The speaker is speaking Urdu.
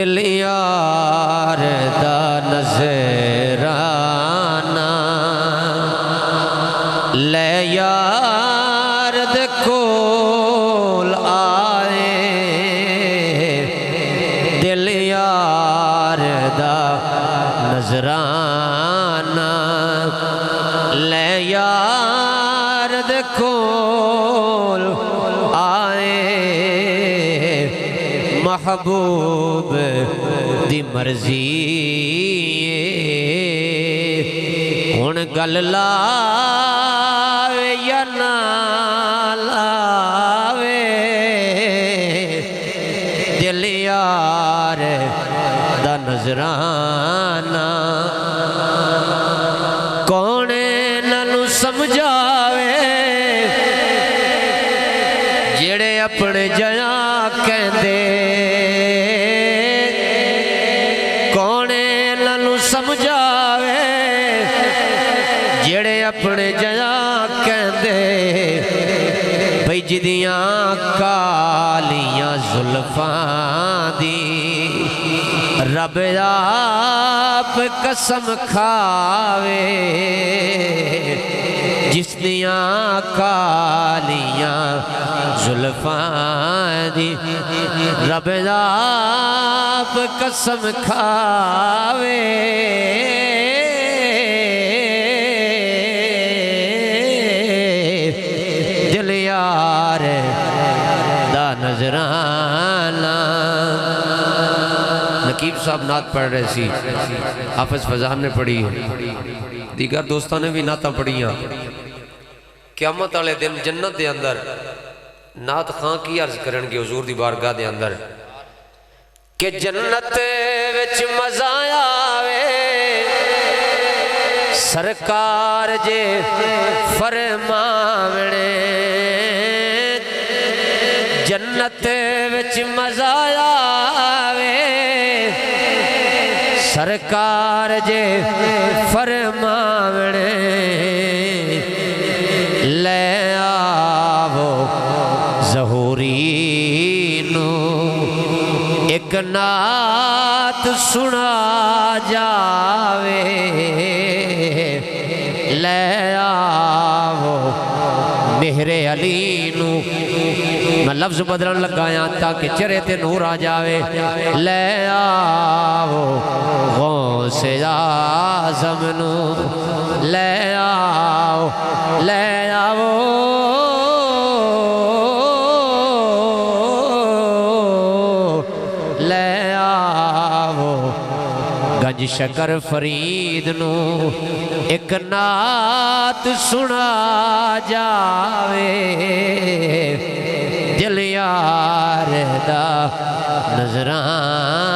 دل یار دا نظرانہ لے یار دے کول آئے دل یار دا نظرانہ لے یار دے کول آئے محبوب دی مرضی ہن گل لاوے یا نہ لاوے دل یار دا نظرانہ کون ننو سمجھاوے جڑے اپنے جیاں کہندے سمجھاوے جڑے اپنے جیاں کہندے بھئی جدیاں کالیاں زلفاں دی رب آپ قسم کھاوے جس دیاں کالیاں زلفاں دی رب آپ قسم کھاوے دل یار دا نظرانہ نقیب صاحب نعت پڑھ رہے سی حافظ فضان نے پڑھی دیگر دوستان نے بھی نعتاں پڑھی ہیں قیامت والے دن جنت دے اندر نعت خان کی عرض کرنگے حضور دی بارگاہ دے اندر کہ جنت وچ مزہ آوے سرکار جے فرماونے جنت وچ مزہ آوے سرکار جے فرماونے لے آو ظہوری نو ایک نعت سنا جاوے لے آو مہر علی نو میں لفظ بدلن لگایا تاکہ چہرے تے نور آ جاوے لے آو غوث اعظم نو لے آو لے آو لے آو گنج شکر فرید نو ایک نعت سنا جاوے دل یار دا نظرانہ